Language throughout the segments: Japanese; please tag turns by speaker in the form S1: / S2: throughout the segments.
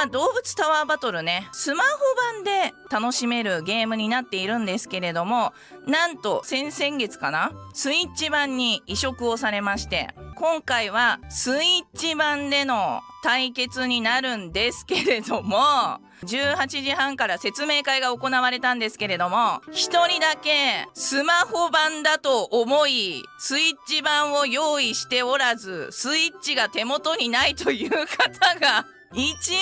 S1: 動物タワーバトルね、スマホ版で楽しめるゲームになっているんですけれども、なんと先々月かな、スイッチ版に移植をされまして、今回はスイッチ版での対決になるんですけれども、18時半から説明会が行われたんですけれども、一人だけスマホ版だと思いスイッチ版を用意しておらず、スイッチが手元にないという方が1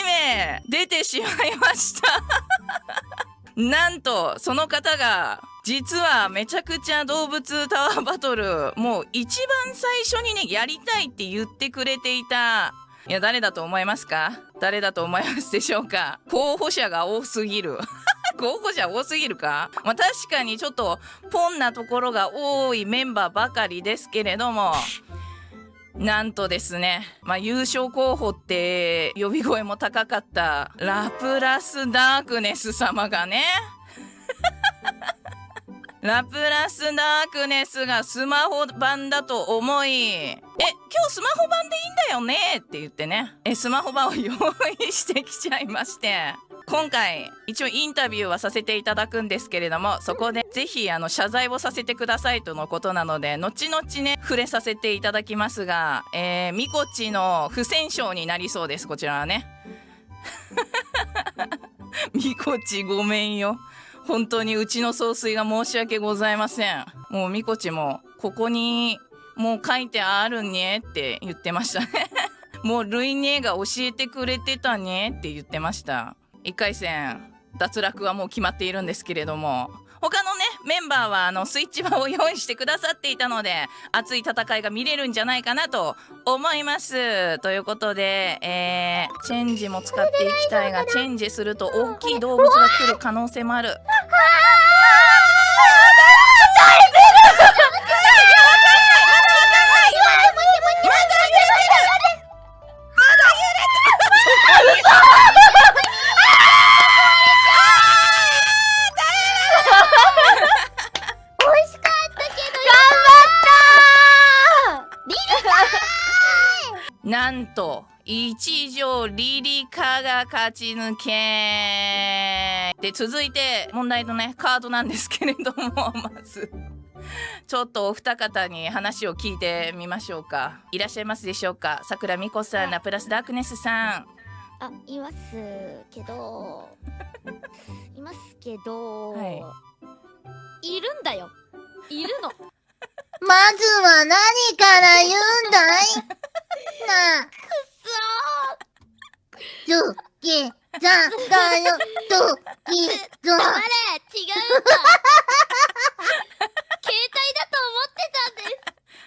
S1: 名出てしまいましたなんとその方が実はめちゃくちゃ動物タワーバトルもう一番最初にねやりたいって言ってくれていた、いや誰だと思いますか？誰だと思いますでしょうか？候補者が多すぎる候補者多すぎるか？まあ確かにちょっとポンなところが多いメンバーばかりですけれども、なんとですね、優勝候補って呼び声も高かったラプラスダークネス様がねラプラスダークネスがスマホ版だと思い、今日スマホ版でいいんだよねって言ってね、スマホ版を用意してきちゃいまして、今回一応インタビューはさせていただくんですけれども、そこでぜひ謝罪をさせてくださいとのことなので、後々ね触れさせていただきますが、みこちの不戦勝になりそうです。こちらはねみこちごめんよ、本当にうちの総帥が申し訳ございません。もうみこちもここにもう書いてあるねって言ってましたねもうルイネが教えてくれてたねって言ってました。1回戦脱落はもう決まっているんですけれども、他のねメンバーはスイッチ版を用意してくださっていたので、熱い戦いが見れるんじゃないかなと思います。ということで、チェンジも使っていきたいが、チェンジすると大きい動物が来る可能性もある。なんと一条リリカが勝ち抜けで、続いて問題のねカードなんですけれども、まずちょっとお二方に話を聞いてみましょうか。いらっしゃいますでしょうか？さくらみこさん、ラプラスダークネスさん。
S2: いますけどいますけど、いるんだよ、いるの
S3: まずは何から言うんだいなあ。
S2: く
S3: ドキザだよ、ドキザ。
S2: 黙れ、違うんだ携帯だと思ってたんで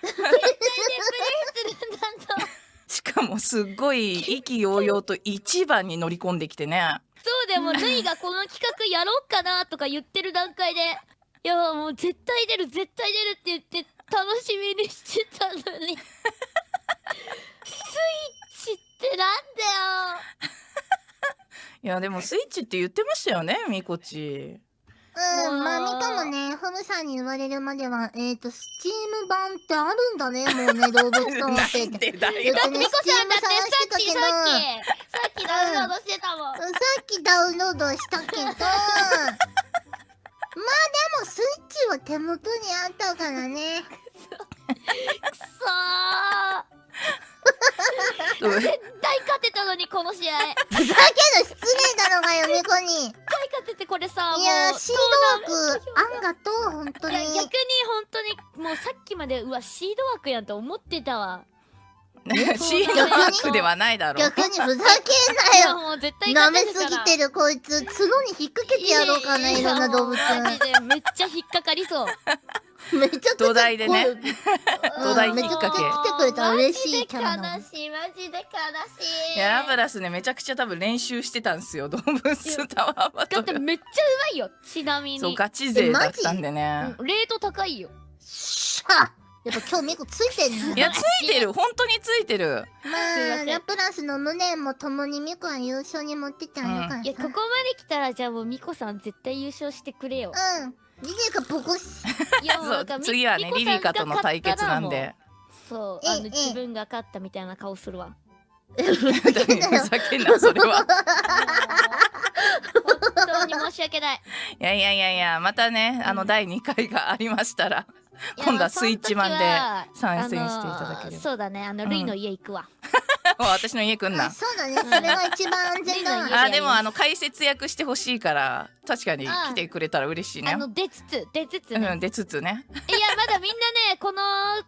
S2: す携帯でプレイするんだと
S1: しかもすっごい意気揚々と一番に乗り込んできてね。
S2: そうでもルイがこの企画やろうかなとか言ってる段階で、いやもう絶対出る絶対出るって言って楽しみにしてたのにスイッチってなんだよ
S1: いやでもスイッチって言ってましたよね、みこち。
S3: まあみかもね、フムさんに言われるまでは、スチーム版ってあるんだね、もうね、動物と思って
S1: なんでだよ。
S2: ミコさんだってさっきダウンロードしてたもん、
S3: さっきダウンロードしたけどまあでもスイッチは手元にあったからね。
S2: くそー絶対勝てたのにこの試合
S3: ふざける、失礼だろがよ、ニコに。
S2: 絶対勝てて、これさ、
S3: いや、シード枠あんがとう、本当に。
S2: 逆に本当にもうさっきまでシード枠やんと思ってたわ
S1: シードワークではないだろう。
S3: 逆にふざけんなよ。
S2: もう絶対
S3: 舐め
S2: 勝てるから
S3: すぎてるこいつ、角に引っ掛けてやろうかな、いろんな動物。
S2: マジでめっちゃ引っかかりそう
S3: めちゃくちゃ
S1: 土台でね、土台
S3: めちゃくちゃ
S1: 引っ掛け。
S3: 来てくれたら嬉しいキャラなの。
S2: マジで悲しい
S1: いやラプラスね、めちゃくちゃ多分練習してたんですよ、動物タワーバ
S2: だ
S1: トル。
S2: ってめっちゃうまいよ、ちなみに
S1: そう、ガチ勢だったんでね。
S2: レート高いよ。
S3: しゃやっぱ今日ミコついてんな。
S1: いやついてる、本当についてる。
S3: まあラプラスの無念もともにミコは優勝に持ってってあげるからさ。
S2: いやここまで来たらじゃあもうミコさん絶対優勝してくれよ。
S3: リリカボコス。
S2: いやもうなんか
S1: 次はねリリカとの対決なんで。
S2: そう自分が勝ったみたいな顔するわ。
S1: ふざけんなそれは。
S2: 本当に申し訳ない。
S1: いやいやいやいや、またね第2回がありましたら今度はスイッチマンで参戦していただければ。
S2: そうだね、ルイの家行くわ。
S1: もう私の家来んな。
S3: そうだね、それが一番安全だわ。
S2: うん
S1: あ、でも解説役してほしいから確かに来てくれたら嬉しいね。
S2: 出つつね。
S1: 出つつね。
S2: いやまだみんなねこの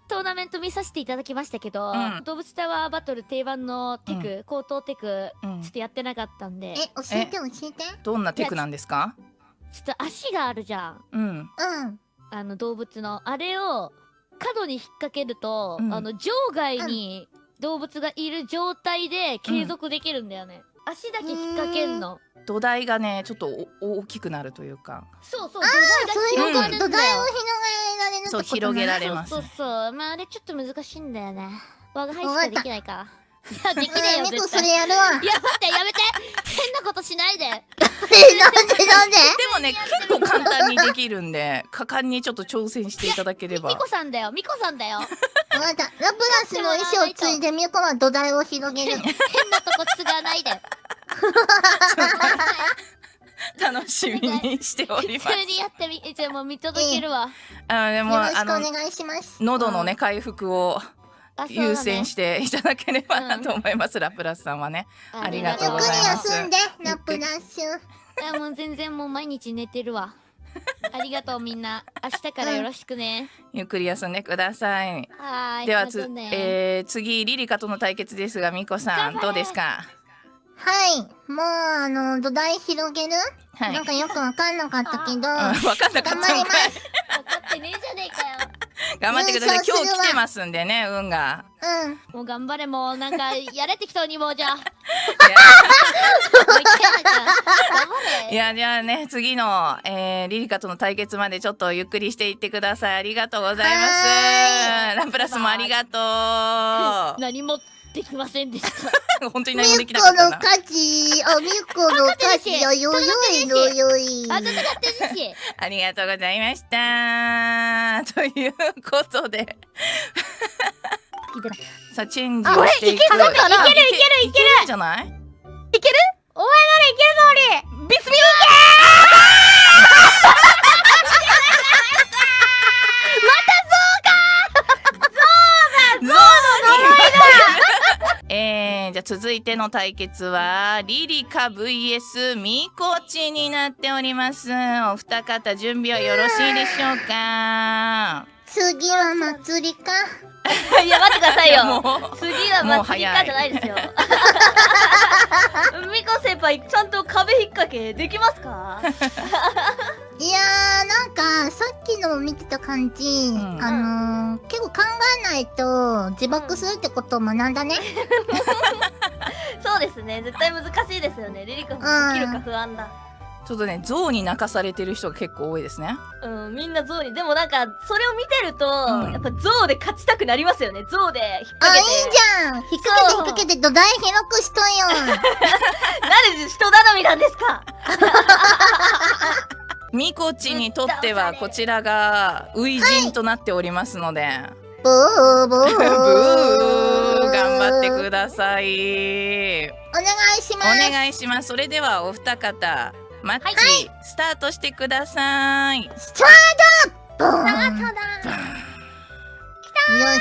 S2: トーナメント見させていただきましたけど、動物タワーバトル定番のテク、高等テク、ちょっとやってなかったんで。
S3: 教えて教えて。
S1: どんなテクなんですか？
S2: ちょっと足があるじゃん。動物のあれを角に引っ掛けると、場外に動物がいる状態で継続できるんだよね。足だけ引っ掛けんの。
S1: 土台がねちょっと大きくなるというか。
S2: そうそう。
S3: そういうこと。土台を広げられるってこと。
S1: そう、広げられます。
S2: そうそう。まああれちょっと難しいんだよね。我が輩しかできないから。いやできねえよ
S3: ミコ
S2: 絶対。
S3: それやるわ。
S2: いや待ってやめて。変なことしないで。
S3: なんでなんで？
S1: でもね結構簡単にできるんで果敢にちょっと挑戦していただければ。
S2: ミコさんだよ。ミコさんだよ。
S3: わかった。ラプラスの衣装をついでミコは土台を広げる。
S2: 変なとこつがないで。
S1: 楽しみにしております。
S2: 普通にやってじゃあもう見届けるわ。
S3: よ
S1: でも
S3: ろしくお願いします。
S1: 喉のね回復を優先していただければなと思います。ラプラスさんはねありがとうございます。
S3: ゆっくり休んでラプラス。
S2: いやもう全然もう毎日寝てるわ。ありがとうみんな。明日からよろしくね。
S1: ゆっくり休んでください。
S2: はい。
S1: では次リリカとの対決ですが、ミコさんどうですか？
S3: はい、もう土台広げる、
S1: はい、
S3: なんかよくわかんなかったけど、
S1: 分かんなかった
S3: 頑張ります。
S2: 分かってねえじゃねえかよ。
S1: 頑張ってください。今日来てますんでね、運が。
S2: もう頑張れ、もうなんかやれ適当にもうじゃあ。
S1: いやじゃあね次の、リリカとの対決までちょっとゆっくりしていってください。ありがとうございます。ラプラスもありがとう。
S2: 何もできませんでした。
S1: 本当に何もできなかったな。
S3: ミコの勝ち、ミコの勝ち、よよよい。
S2: あ、戦ってるし。
S1: ありがとうございました。ということでさあチェンジをしていく。いけるじゃない？
S2: いける？お前ならいけるぞ俺。ビスビ
S1: じゃあ続いての対決はリリカ vs ミコチになっております。お二方準備はよろしいでしょうか？
S3: 次は祭りか。
S2: いや待ってくださいよ。
S4: 次は祭りかじゃないですよ。ミコ先輩ちゃんと壁引っ掛けできますか？
S3: いやーなんかさっきの見てた感じ、結構考えないと自爆するってことを学んだね。
S4: そうですね、絶対難しいですよね。リリカもできるか不安だ。
S1: ちょっとね象に泣かされてる人が結構多いですね。
S4: みんな象に。でもなんかそれを見てると、やっぱ象で勝ちたくなりますよね。象で引っ掛けて。
S3: いいじゃん。引っ掛けて土台広くしとんよ。
S4: なんで人頼みなんですか？
S1: ミコチにとってはこちらが初陣となっておりますので、
S3: ブーブー
S1: ブー頑張ってください。
S3: お願いします。
S1: お願いします。それではお二方マッチ、スタートしてください。
S3: スタート。ボーン。よし。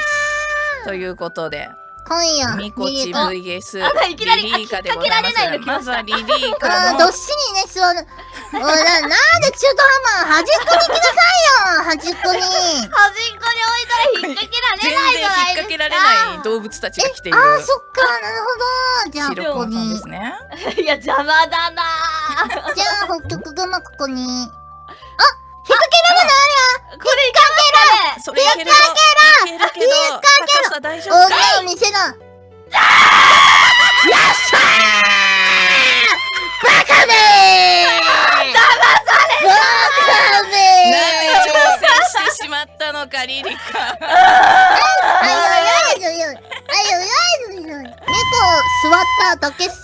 S1: ということで
S3: 今夜
S1: ミコチ vs
S4: いきなり
S1: リリーカでございます。まずはリリーカの
S3: どっしりね座る。おいなんで中途半端端っこに来なさいよ。端っこに。
S4: 端っこに置いたら引っ掛けられ
S1: 全
S4: ないじ
S1: 然引っ
S4: ゃないですか。
S1: 掛けられない動物たちが来ている。
S3: そっかなるほど。じゃあ
S1: 白
S3: ここに
S1: 熊さんです。ね。
S4: いや邪魔だなー。
S3: じゃあ北極熊ここに。引っ掛けられない
S4: これいけます
S1: それいけるぞ。いけるけど高さ大丈夫か？
S3: 大きいお店だ。よっしゃー。バカめー。騙された。バカめー。
S1: なんで挑戦してしまったのかリリカ。
S3: 猫座っただけっす。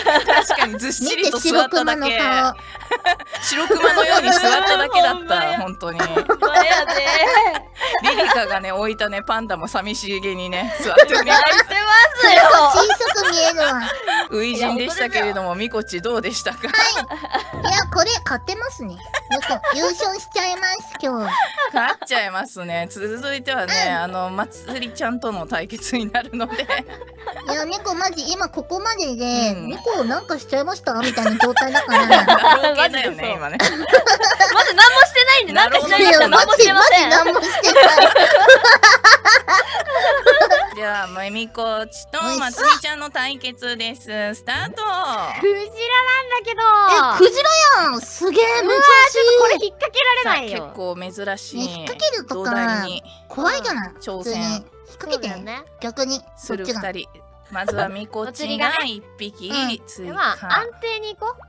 S1: 確かにずっし
S3: 見て
S1: りと座
S3: 白
S1: っただけ。
S3: 熊の顔。
S1: 白熊のように座っただけだった本当に。
S4: なんやね
S1: リリカがね置いたねパンダも寂しげにね座っておりま
S4: やってます
S3: 小
S4: よ。
S3: さく見えるわ。
S1: 初陣でしたけれども、みこちどうでしたか？
S3: いや、これ勝ってますね。優勝しちゃいます、今日。
S1: 勝っちゃいますね。続いてはね、まつりちゃんとの対決になるので
S3: いや、猫マジ今ここまでで、
S1: うん
S3: 猫なんかしちゃいましたみたいな状態だから。
S1: だろう系だよね今ね。
S4: まず何もしてないんで、なんかしちゃいました。何もしてません。
S3: 何もしてない。
S1: じゃあみこちとまつりちゃんの対決です。スタート。
S5: クジラなんだけど
S3: クジラやん、すげえ珍しい。
S5: これ引っ掛けられない
S1: 結
S5: よ。
S1: 構珍しい
S3: ね引っ掛けると
S1: 土
S3: か
S1: 台に
S3: 怖いじゃない。
S1: 挑
S3: 普通に
S1: 戦
S3: 引っ掛けて、
S5: そうだよね。
S3: 逆に
S1: する
S3: そっちが。
S1: 二人。まずはみこちが一匹追
S5: でまあ
S1: 加。
S5: 安定に行こう。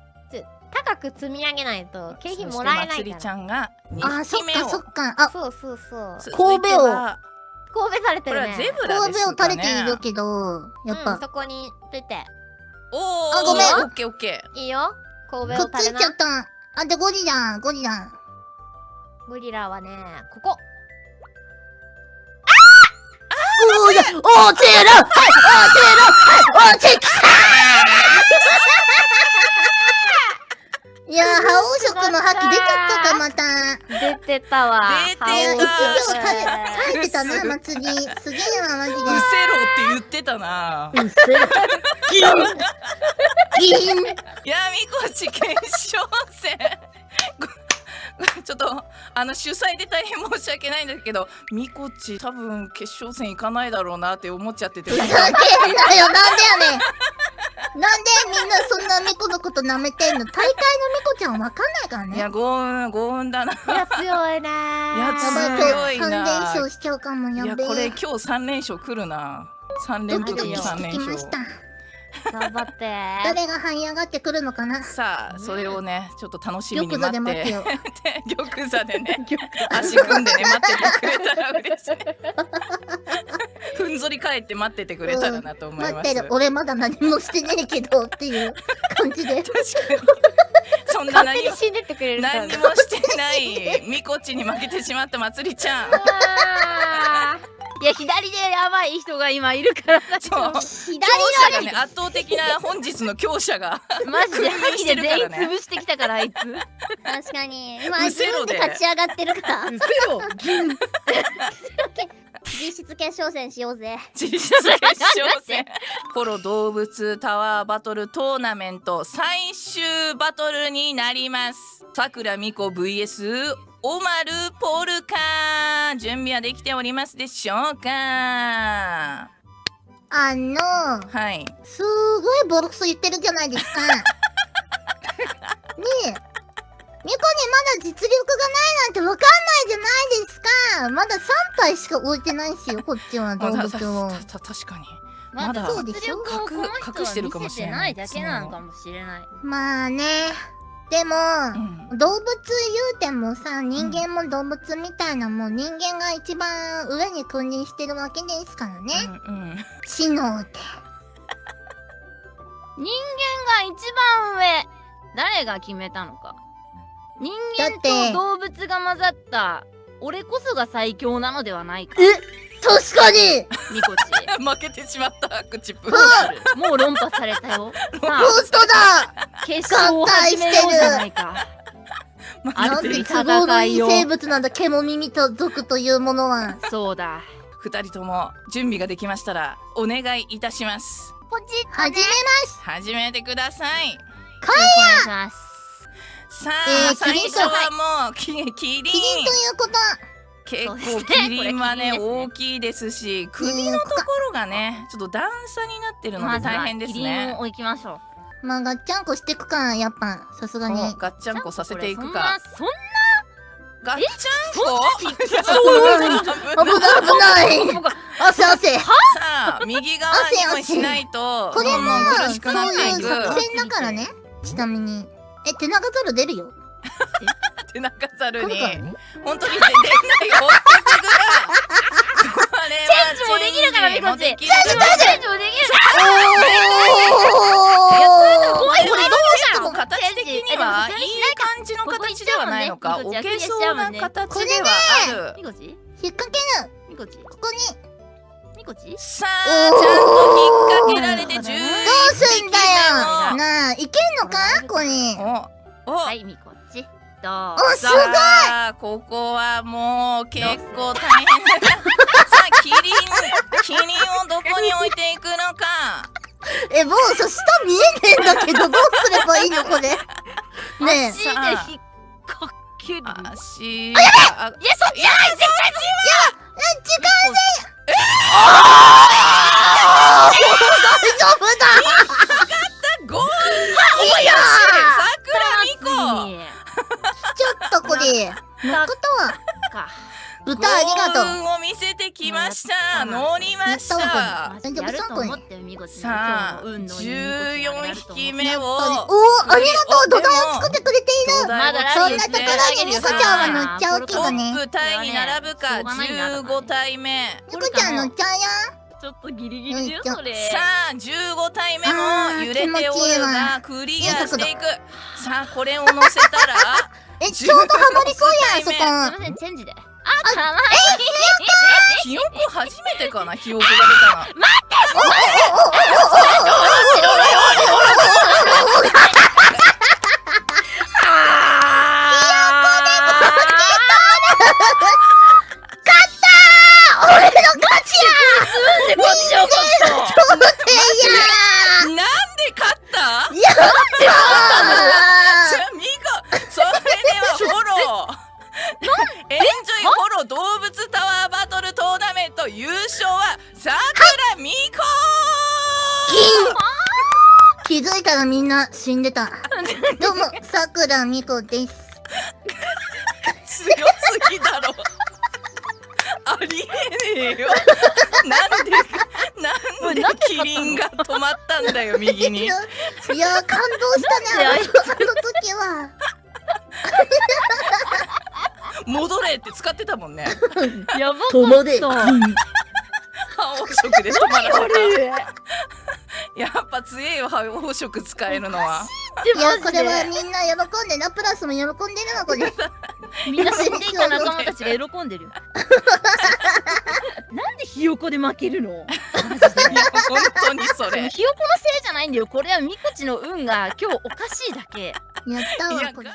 S5: 高く積み上げないと景品もらえな
S1: そしてまつり
S5: いから。
S1: ちゃんが
S3: あ、
S1: 2
S3: そっ
S1: 匹目を
S3: かそっか。あ、
S5: そうそうそう。
S1: 続いて
S3: 神戸を
S1: は
S5: 神戸されて
S1: これ
S5: るね。
S1: はゼブラ
S3: 神戸を
S1: ですかね。
S3: 垂れているけど、やっ
S5: うん、
S3: ぱ
S5: そこにペて
S1: おお、
S3: あごめん
S1: オッケーオッケ
S5: いいよ。神
S3: くっつい
S5: 戸を垂れな。
S3: ちゃった。あ、でゴリラ、ゴリラ。
S5: ゴリラはね、ここ。
S3: おーや、おーチェラ、はい、おーチェラ、はい、おーチェいやー、覇王色の覇気出ちゃったか、また。
S5: 出てたわ。
S1: 出てた
S3: いや、1秒
S1: ー
S3: 耐えてたな、祭り。すげえな、マジで。
S1: ー。うせろって言ってたな。
S3: うっせろ。ギンギン
S1: いやみこち決勝戦。ちょっと主催で大変申し訳ないんだけど、みこち多分決勝戦行かないだろうなって思っちゃってて。
S3: ふざけんなよ、なんでやねん。なんでみんなそんなミコのこと舐めてんの。大会のミコちゃんわかんないからね。
S1: いや豪運だな。
S5: いや、強いねー。
S1: や
S3: やばい、今日
S1: 強いな
S3: 3連勝しちゃうかも。
S1: い
S3: やべえ。
S1: やこれ今日3連勝来るな。3連続
S3: ドキドキ
S1: 3
S3: してき
S1: 連勝
S3: まし。た。
S5: 頑張って。
S3: 誰が這い上がってくるのかな。
S1: さあそれをねちょっと楽しみに
S3: 玉座で
S1: 待って
S3: 待ってよ。
S1: 玉座でね足組んでね待っててくれたら嬉しい。ふんぞり返って待っててくれたらなと思います。
S3: 待ってる、俺まだ何もしてねえけどっていう感じで。
S1: 確かにそんな
S5: 勝手に死んでってくれるから
S1: 何にもしてないみこちに負けてしまったまつりちゃん。
S5: あーいや、左でやばい人が今いるからだけど。
S1: そう
S3: 左
S1: 強者がね圧倒的な本日の強者が
S5: マジで
S1: 君臨
S5: 覇気で
S1: してるからね
S5: 全員潰してきたから、あいつ。
S3: 確かに。今、
S1: う
S3: 自
S1: せろで
S3: 分で勝ち上がってるから。
S5: うせろ
S3: 実質決勝戦しようぜ。
S1: 実質決勝戦ポロ動物タワーバトルトーナメント最終バトルになります。さくらみこ vs オマルポルカ。準備はできておりますでしょうか？はい
S3: すごいボロクソ言ってるじゃないですか。ねえ。ミコにまだ実力がないなんてわかんないじゃないですか。まだ3体しか置いてないしよ、こっちは動物を。
S1: 確かにまだ
S3: そうでしょ。
S1: 隠してるかもしれない
S5: だけなのかもしれない。
S3: まあね。でも、
S1: うん
S3: 動物言うてもさ、人間も動物みたいなもん、人間が一番上に君臨してるわけですからね。
S1: うん
S3: 知能で。
S5: 人間が一番上。誰が決めたのか。人間と動物が混ざった俺こそが最強なのではないか。
S3: 確かに
S5: ミコチ。
S1: 負けてしまった口プ
S5: どうする？もう論破されたよ。さあ、
S3: 本当だ
S5: 決勝を始めようじゃないか。
S3: なんて
S5: 熱い
S3: 都合の
S5: 戦いを。
S3: いい生物なんだ、獣耳と族というものは。
S5: そうだ。
S1: 2人とも準備ができましたらお願いいたします。
S3: ポチッ始めます
S1: 始めてください。
S5: よろしくお願いします。
S1: さあ、最初
S3: キリンか
S1: はもうキリン
S3: キリンということ。
S1: 結構
S5: そうですね
S1: キリンはね
S5: これキリンですね
S1: 大きいですし首のところがねちょっと段差になってるので
S5: まずは
S1: 大変です
S5: キリン
S1: ね。
S5: を置きましょう。
S3: まあ、ガッチャンコしてくか、やっぱ、さすがに。
S1: おガッチャンコさせていくか。
S5: そんな
S1: ガッチャンコ
S3: 危ない危ない汗汗
S1: さあ右側にもしないと
S3: これも
S1: どんどん苦しくなっ
S3: そう
S1: ていく。
S3: いう作戦だからね。ちなみに。手長ザル出るよ。
S1: 手中ざるに
S3: 来るからね。
S1: 本当に出ないよ。これは
S5: チェンジもできるからミコチ
S1: もできる
S5: チェンジもできる
S3: おー
S5: 怖い
S3: これどうしても
S1: 形的にはあいい感じの形ではないのか。置けそうな形ではある。
S5: みこち
S3: 引っ掛ける。
S5: みこち
S3: ここに。
S5: みこち
S1: さあちゃんと引っ掛けられて11匹目
S3: どうすんだよ。なあ、いけんのかこれ。
S1: お
S5: はいみこちどう
S3: お、すごい。
S1: さあここはもう結構大変だ。さあキリンをどこに置いていくのか。
S3: もう下見えねえんだけど、どうすればいいのこれ。ねえ。
S5: 足で引っ掛ける
S1: 足
S5: いやそっちじゃない絶対
S3: 時間大丈夫だ。
S1: ゴール
S3: いや
S1: さくらみこ
S3: ちょっとこれ。のことは。
S5: か
S3: 豚ありがとう。
S1: 幸運を見せてきました。乗りました。
S3: 大丈夫
S5: やると
S3: そうこれ
S5: 思ってみこち
S1: さあ14匹目を
S3: おお、ありがとう。土台を作ってくれている。
S5: まだ
S3: そんなところにみこちゃんは乗っちゃうけ
S1: ト
S3: どね。
S1: ップタイに並ぶか。15体目。
S3: みこちゃん乗っちゃうよ。
S5: ちょっとギリギリだよそれ
S1: さあ15体目も揺れておるがクリアしていく。さあこれを乗せたら
S3: ちょうどハマりそうやん、そこ。
S5: すいませんチェンジでかわい
S1: ひよこ初めてかな。ひよこが出たな。なんで勝った
S3: いや
S1: じゃあミコそれではフォローエンジョイフォロー動物タワーバトルトーナメント優勝はさくらみこ
S3: 気づいたらみんな死んでた。どうも、さくらみこです。
S1: 強すぎだろありえねえよなんでキリンが止まったんだよ右に
S3: いや、感動したね、あの時は。
S1: 戻れって使ってたもんね。
S5: やばか
S3: 止まれ。
S5: った
S1: 覇王色で止まらせた。やっぱ強いよ覇王色使えるのは。
S3: いや、これはみんな喜んで、ラプラスも喜んでるの、これ。
S5: みんな死んでいた仲間たちが喜んでるよなんでひよこで負けるの
S1: いや本当にそれ。
S5: ひよこのせいじゃないんだよこれはみこちの運が今日おかしいだけ
S3: やったわ、
S1: いや
S3: これ。